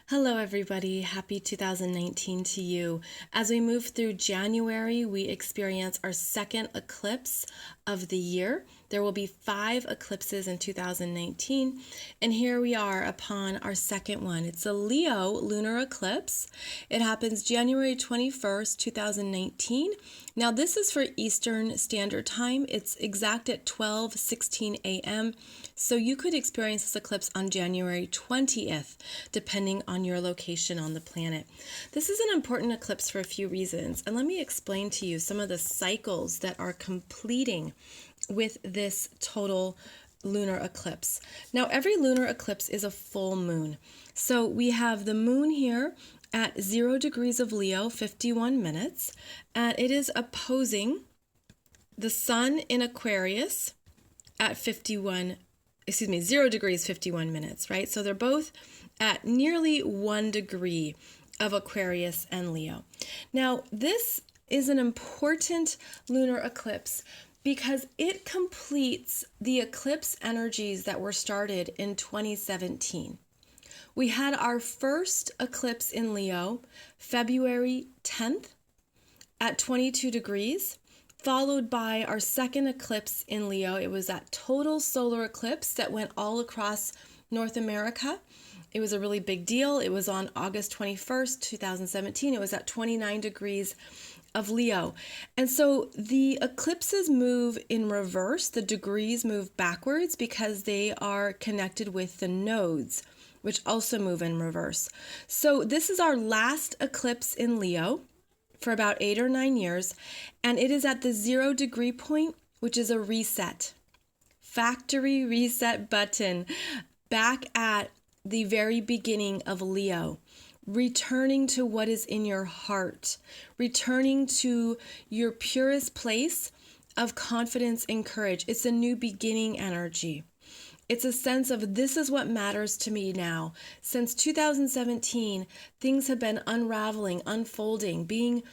Hello, everybody. Happy 2019 to you. As we move through January, we experience our second eclipse of the year. There will be 5 eclipses in 2019, and here we are upon our second one. It's a Leo lunar eclipse. It happens January 21st, 2019. Now, this is for Eastern Standard Time. It's exact at 12:16 a.m., so you could experience this eclipse on January 20th, depending on your location on the planet. This is an important eclipse for a few reasons, and let me explain to you some of the cycles that are completing with this total lunar eclipse. Now, every lunar eclipse is a full moon. So we have the moon here at 0 degrees of Leo, 51 minutes, and it is opposing the sun in Aquarius at 0 degrees, 51 minutes, right? So they're both at nearly 1 degree of Aquarius and Leo. Now, this is an important lunar eclipse because it completes the eclipse energies that were started in 2017. We had our first eclipse in Leo, February 10th at 22 degrees, followed by our second eclipse in Leo. It was that total solar eclipse that went all across North America. It was a really big deal. It was on August 21st, 2017. It was at 29 degrees of Leo. And so the eclipses move in reverse. The degrees move backwards because they are connected with the nodes, which also move in reverse. So this is our last eclipse in Leo for about 8 or 9 years, and it is at the 0 degree point, which is a reset. Factory reset button, back at the very beginning of Leo, returning to what is in your heart, returning to your purest place of confidence and courage. It's a new beginning energy. It's a sense of this is what matters to me now. Since 2017, things have been unraveling, unfolding, being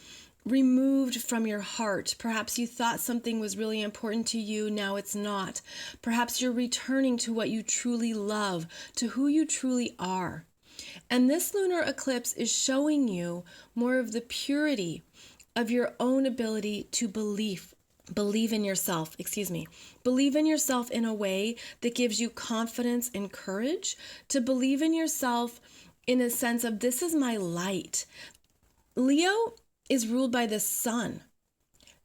removed from your heart. Perhaps you thought something was really important to you, now it's not. Perhaps you're returning to what you truly love, to who you truly are. And this lunar eclipse is showing you more of the purity of your own ability to believe in yourself, believe in yourself in a way that gives you confidence and courage, to believe in yourself in a sense of this is my light. Leo is ruled by the sun.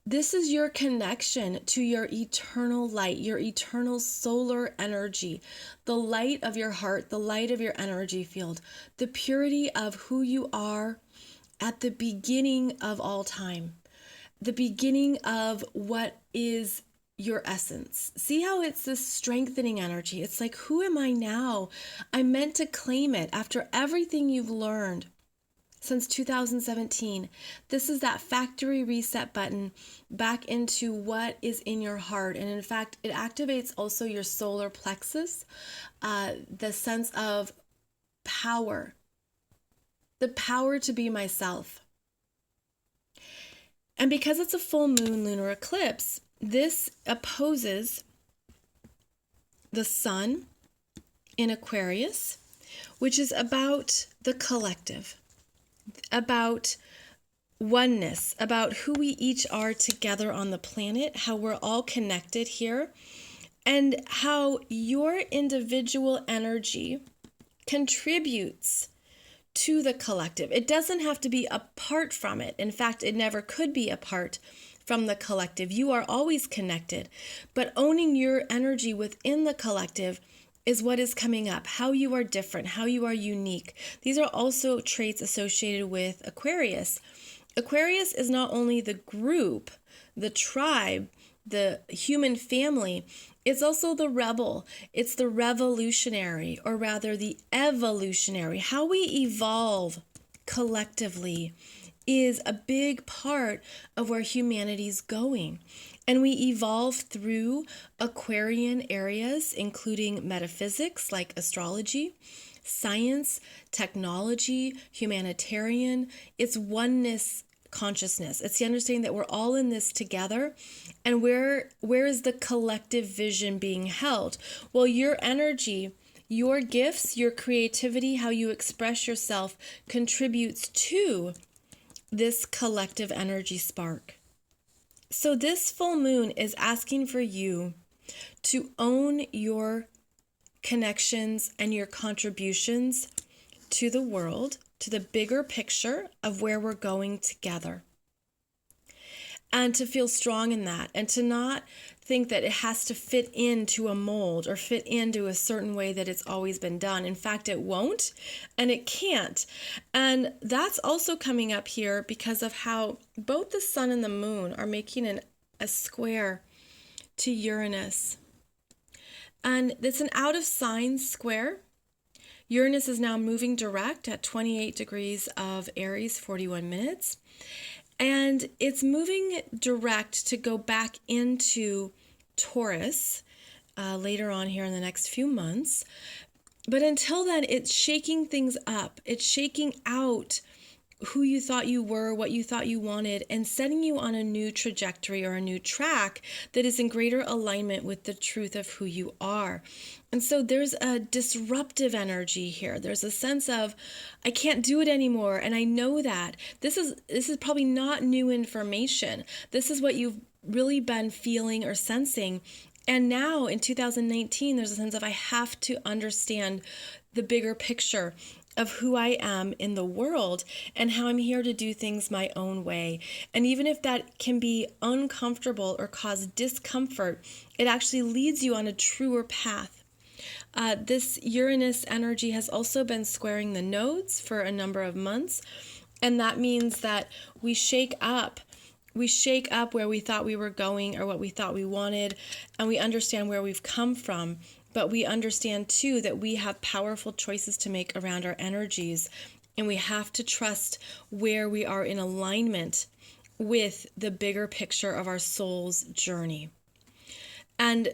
This is your connection to your eternal light, your eternal solar energy, the light of your heart, the light of your energy field, the purity of who you are at the beginning of all time, the beginning of what is your essence. See how it's this strengthening energy. It's like, who am I now? I'm meant to claim it after everything you've learned since 2017. This is that factory reset button back into what is in your heart. And in fact, it activates also your solar plexus, the sense of power, the power to be myself. And because it's a full moon lunar eclipse, this opposes the sun in Aquarius, which is about the collective, about oneness, about who we each are together on the planet, how we're all connected here, and how your individual energy contributes to the collective. It doesn't have to be apart from it. In fact, it never could be apart from the collective. You are always connected, but owning your energy within the collective is what is coming up, how you are different, how you are unique. These are also traits associated with Aquarius. Aquarius is not only the group, the tribe, the human family, it's also the rebel. It's the revolutionary, or rather the evolutionary. How we evolve collectively is a big part of where humanity's going. And we evolve through Aquarian areas, including metaphysics like astrology, science, technology, humanitarian. It's oneness consciousness. It's the understanding that we're all in this together. And where is the collective vision being held? Well, your energy Your gifts, your creativity, how you express yourself contributes to this collective energy spark. So this full moon is asking for you to own your connections and your contributions to the world, to the bigger picture of where we're going together. And to feel strong in that, and to not think that it has to fit into a mold or fit into a certain way that it's always been done. In fact, it won't, and it can't. And that's also coming up here because of how both the sun and the moon are making a square to Uranus. And it's an out of sign square. Uranus is now moving direct at 28 degrees of Aries, 41 minutes. And it's moving direct to go back into Taurus later on here in the next few months. But until then, it's shaking things up. It's shaking out who you thought you were, what you thought you wanted, and setting you on a new trajectory or a new track that is in greater alignment with the truth of who you are. And so there's a disruptive energy here. There's a sense of, I can't do it anymore, and I know that. This is probably not new information. This is what you've really been feeling or sensing. And now in 2019, there's a sense of, I have to understand the bigger picture of who I am in the world and how I'm here to do things my own way. And even if that can be uncomfortable or cause discomfort, it actually leads you on a truer path. This Uranus energy has also been squaring the nodes for a number of months. And that means that we shake up where we thought we were going or what we thought we wanted, and we understand where we've come from. But we understand too that we have powerful choices to make around our energies, and we have to trust where we are in alignment with the bigger picture of our soul's journey. And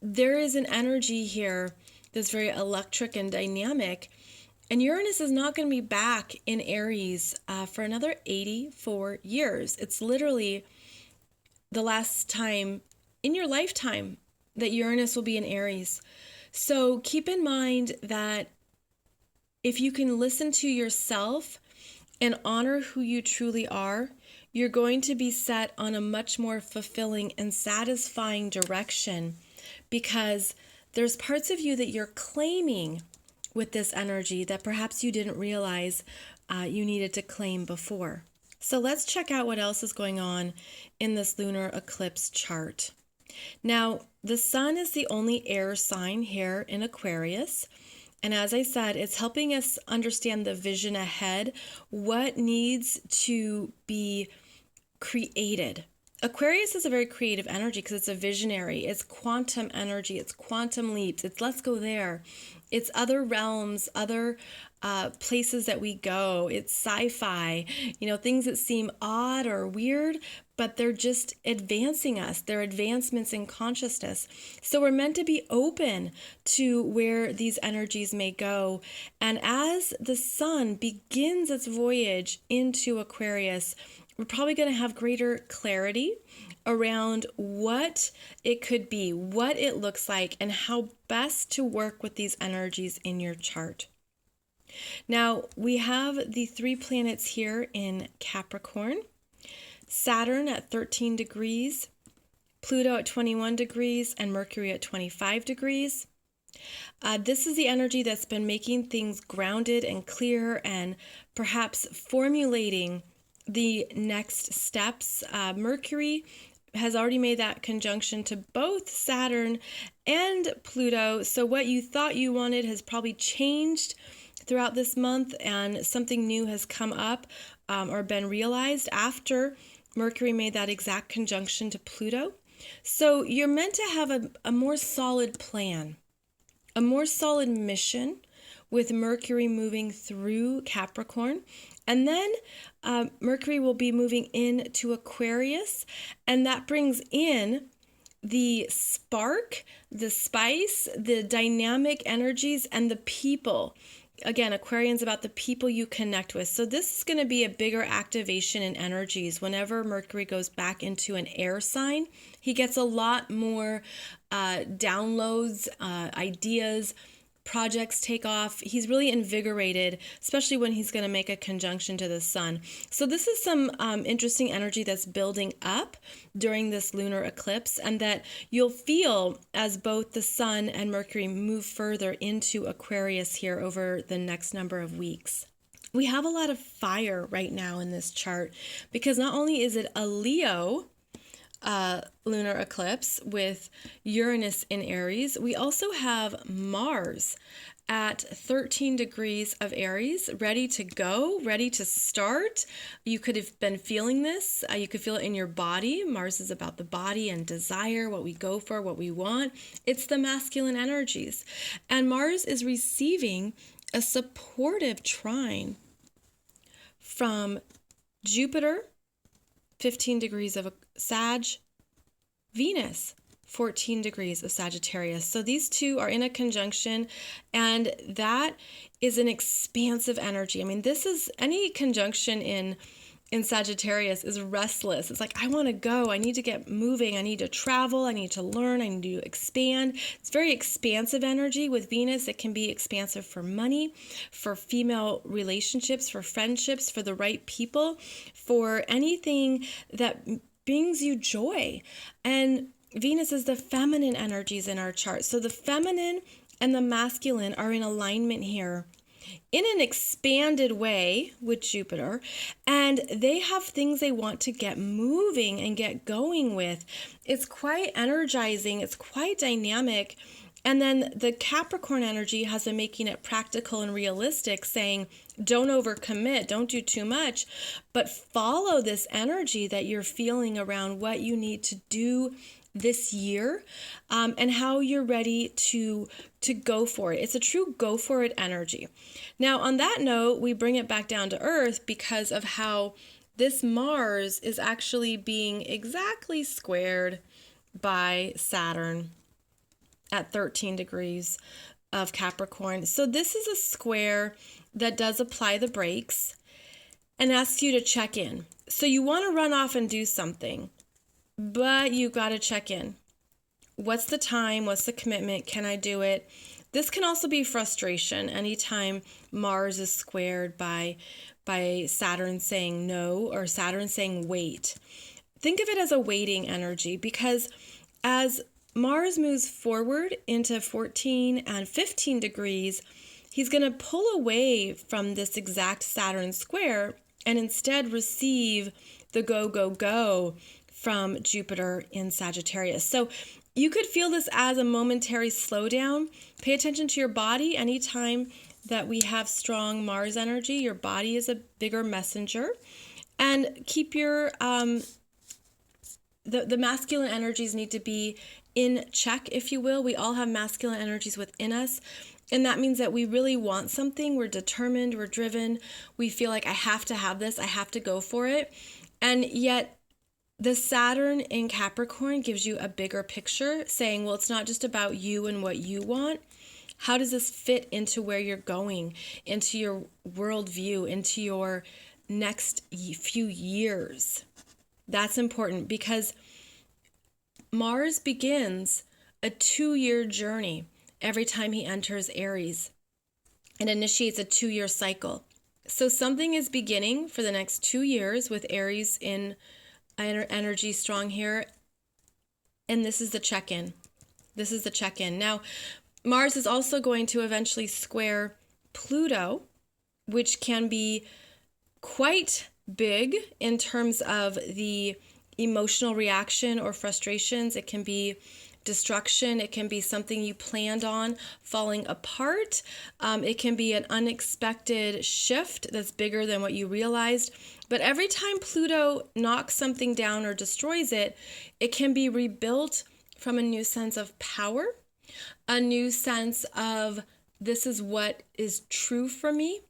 there is an energy here that's very electric and dynamic, and Uranus is not going to be back in Aries for another 84 years. It's literally the last time in your lifetime that Uranus will be in Aries. So keep in mind that if you can listen to yourself and honor who you truly are, you're going to be set on a much more fulfilling and satisfying direction, because there's parts of you that you're claiming with this energy that perhaps you didn't realize you needed to claim before. So let's check out what else is going on in this lunar eclipse chart. Now, the sun is the only air sign here in Aquarius. And as I said, it's helping us understand the vision ahead, what needs to be created. Aquarius is a very creative energy because it's a visionary. It's quantum energy. It's quantum leaps. It's let's go there. It's other realms, other places that we go. It's sci-fi, things that seem odd or weird, but they're just advancing us. They're advancements in consciousness. So we're meant to be open to where these energies may go. And as the sun begins its voyage into Aquarius, we're probably going to have greater clarity around what it could be, what it looks like, and how best to work with these energies in your chart. Now, we have the 3 planets here in Capricorn. Saturn at 13 degrees, Pluto at 21 degrees, and Mercury at 25 degrees. This is the energy that's been making things grounded and clear and perhaps formulating the next steps. Mercury has already made that conjunction to both Saturn and Pluto. So what you thought you wanted has probably changed throughout this month, and something new has come up or been realized after Mercury made that exact conjunction to Pluto. So you're meant to have a more solid plan, a more solid mission with Mercury moving through Capricorn. And then Mercury will be moving into Aquarius, and that brings in the spark, the spice, the dynamic energies, and the people. Again, Aquarian's about the people you connect with. So this is going to be a bigger activation in energies. Whenever Mercury goes back into an air sign, he gets a lot more downloads, ideas, projects take off. He's really invigorated, especially when he's going to make a conjunction to the sun. So this is some interesting energy that's building up during this lunar eclipse, and that you'll feel as both the sun and Mercury move further into Aquarius here over the next number of weeks. We have a lot of fire right now in this chart because not only is it a Leo lunar eclipse with Uranus in Aries, we also have Mars at 13 degrees of Aries, ready to go, ready to start. You could have been feeling this. You could feel it in your body. Mars is about the body and desire, what we go for, what we want. It's the masculine energies. And Mars is receiving a supportive trine from Jupiter, 15 degrees of Sag, Venus, 14 degrees of Sagittarius. So these two are in a conjunction, and that is an expansive energy. I mean, this is any conjunction in Sagittarius is restless. It's like, I want to go. I need to get moving. I need to travel. I need to learn. I need to expand. It's very expansive energy. With Venus, it can be expansive for money, for female relationships, for friendships, for the right people, for anything that brings you joy. And Venus is the feminine energies in our chart. So the feminine and the masculine are in alignment here in an expanded way with Jupiter, and they have things they want to get moving and get going with. It's quite energizing. It's quite dynamic. And then the Capricorn energy has been making it practical and realistic, saying, don't overcommit, don't do too much, but follow this energy that you're feeling around what you need to do this year, and how you're ready to go for it. It's a true go for it energy. Now, on that note, we bring it back down to Earth because of how this Mars is actually being exactly squared by Saturn at 13 degrees of Capricorn. So this is a square that does apply the brakes and asks you to check in. So you want to run off and do something, but you got to check in. What's the time? What's the commitment? Can I do it? This can also be frustration anytime Mars is squared by Saturn saying no or Saturn saying wait. Think of it as a waiting energy, because as Mars moves forward into 14 and 15 degrees, he's going to pull away from this exact Saturn square and instead receive the go, go, go from Jupiter in Sagittarius. So you could feel this as a momentary slowdown. Pay attention to your body. Anytime that we have strong Mars energy, your body is a bigger messenger. And keep your, the masculine energies need to be in check, if you will. We all have masculine energies within us. And that means that we really want something. We're determined, we're driven. We feel like I have to have this, I have to go for it. And yet the Saturn in Capricorn gives you a bigger picture, saying, well, it's not just about you and what you want. How does this fit into where you're going, into your worldview, into your next few years? That's important, because Mars begins a 2-year journey every time he enters Aries and initiates a 2-year cycle. So something is beginning for the next 2 years with Aries in energy strong here. And this is the check-in. This is the check-in. Now, Mars is also going to eventually square Pluto, which can be quite big in terms of the emotional reaction or frustrations. It can be destruction. It can be something you planned on falling apart. It can be an unexpected shift that's bigger than what you realized. But every time Pluto knocks something down or destroys it, it can be rebuilt from a new sense of power, a new sense of this is what is true for me,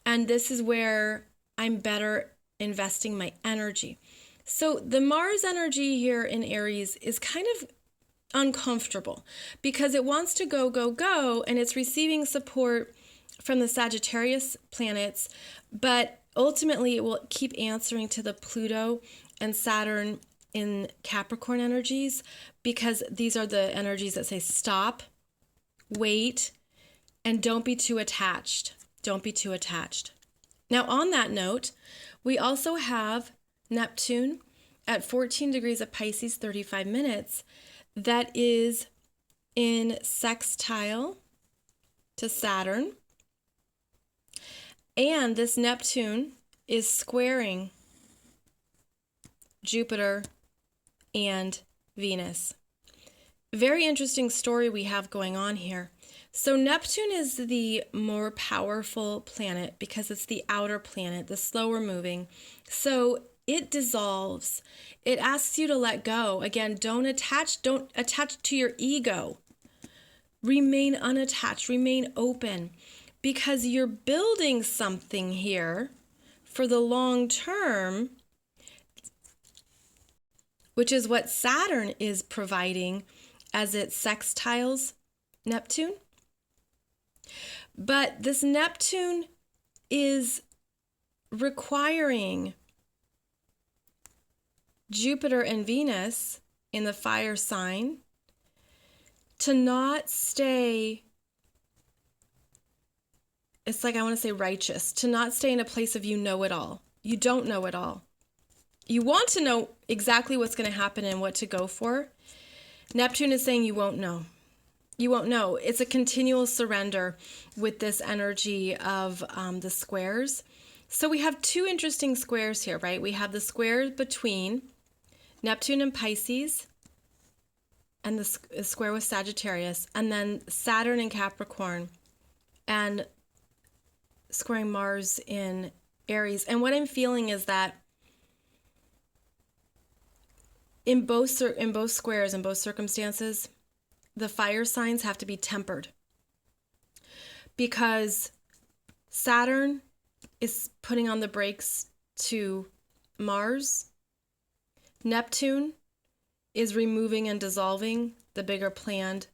and this is where I'm better investing my energy. So the Mars energy here in Aries is kind of uncomfortable because it wants to go, go, go, and it's receiving support from the Sagittarius planets, but ultimately it will keep answering to the Pluto and Saturn in Capricorn energies, because these are the energies that say stop, wait, And don't be too attached. Don't be too attached. Now, on that note, we also have Neptune at 14 degrees of Pisces, 35 minutes, that is in sextile to Saturn. And this Neptune is squaring Jupiter and Venus. Very interesting story we have going on here. So Neptune is the more powerful planet because it's the outer planet, the slower moving. So it dissolves. It asks you to let go. Again, don't attach to your ego. Remain unattached, remain open, because you're building something here for the long term, which is what Saturn is providing as it sextiles Neptune. But this Neptune is requiring Jupiter and Venus in the fire sign to not stay, it's like I want to say righteous, to not stay in a place of you know it all. You don't know it all. You want to know exactly what's going to happen and what to go for. Neptune is saying you won't know. You won't know. It's a continual surrender with this energy of the squares. So we have two interesting squares here, right? We have the square between Neptune and Pisces, and the square with Sagittarius, and then Saturn and Capricorn, and squaring Mars in Aries. And what I'm feeling is that in both squares, in both circumstances, the fire signs have to be tempered, because Saturn is putting on the brakes to Mars. Neptune is removing and dissolving the bigger planned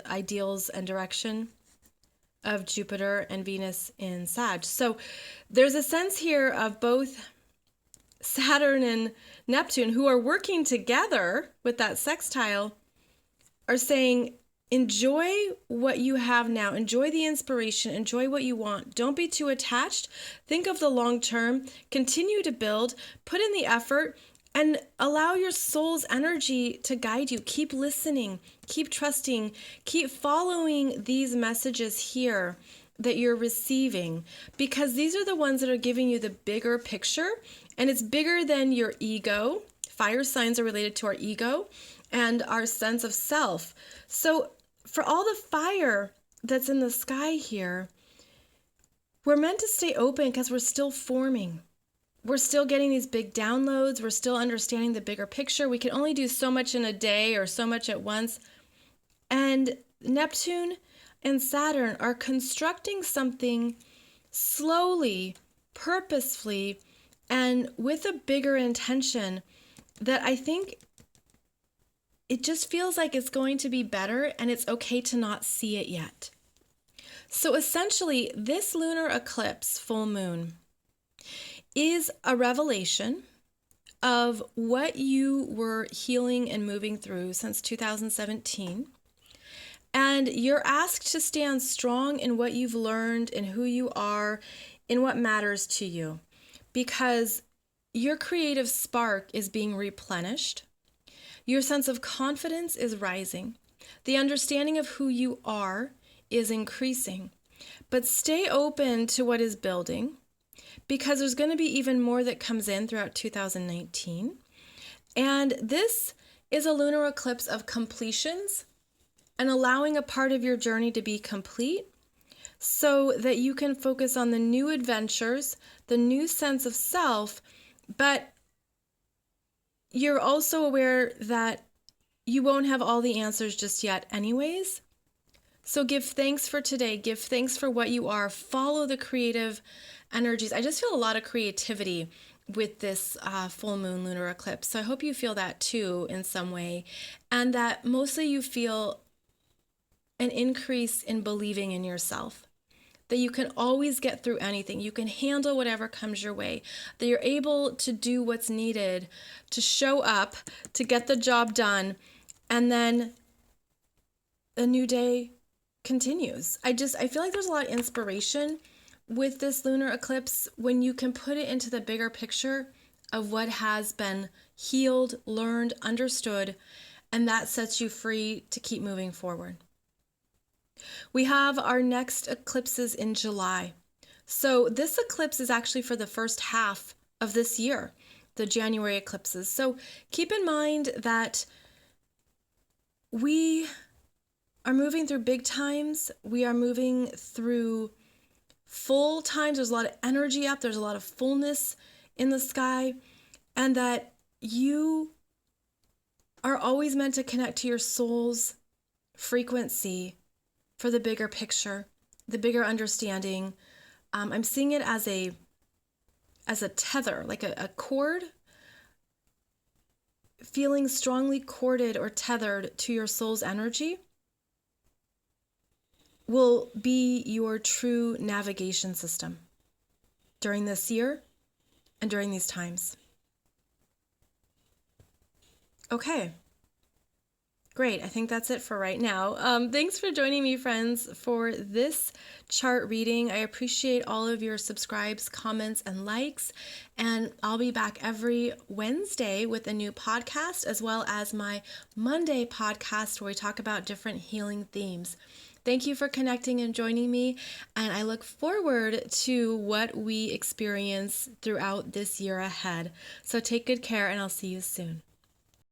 ideals and direction of Jupiter and Venus in Sag. So there's a sense here of both Saturn and Neptune, who are working together with that sextile, are saying, enjoy what you have now. Enjoy the inspiration. Enjoy what you want. Don't be too attached. Think of the long term. Continue to build. Put in the effort and allow your soul's energy to guide you. Keep listening. Keep trusting. Keep following these messages here that you're receiving, because these are the ones that are giving you the bigger picture, and it's bigger than your ego. Fire signs are related to our ego and our sense of self. So for all the fire that's in the sky here, we're meant to stay open because we're still forming. We're still getting these big downloads. We're still understanding the bigger picture. We can only do so much in a day or so much at once. And Neptune and Saturn are constructing something slowly, purposefully, and with a bigger intention that I think it just feels like it's going to be better, and it's okay to not see it yet. So essentially, this lunar eclipse full moon is a revelation of what you were healing and moving through since 2017. And you're asked to stand strong in what you've learned and who you are, in what matters to you, because your creative spark is being replenished. Your sense of confidence is rising. The understanding of who you are is increasing. But stay open to what is building, because there's going to be even more that comes in throughout 2019. And this is a lunar eclipse of completions and allowing a part of your journey to be complete so that you can focus on the new adventures, the new sense of self, but you're also aware that you won't have all the answers just yet anyways. So give thanks for today. Give thanks for what you are. Follow the creative energies. I just feel a lot of creativity with this full moon lunar eclipse. So I hope you feel that too in some way, and that mostly you feel an increase in believing in yourself, that you can always get through anything. You can handle whatever comes your way, that you're able to do what's needed to show up, to get the job done, and then a new day continues. I feel like there's a lot of inspiration with this lunar eclipse when you can put it into the bigger picture of what has been healed, learned, understood, and that sets you free to keep moving forward. We have our next eclipses in July. So this eclipse is actually for the first half of this year, the January eclipses. So keep in mind that we are moving through big times. We are moving through full times. There's a lot of energy up. There's a lot of fullness in the sky. And that you are always meant to connect to your soul's frequency for the bigger picture, the bigger understanding. I'm seeing it as a tether, like a cord, feeling strongly corded or tethered to your soul's energy will be your true navigation system during this year and during these times. Okay. Great. I think that's it for right now. Thanks for joining me, friends, for this chart reading. I appreciate all of your subscribes, comments, and likes. And I'll be back every Wednesday with a new podcast, as well as my Monday podcast where we talk about different healing themes. Thank you for connecting and joining me, and I look forward to what we experience throughout this year ahead. So take good care, and I'll see you soon.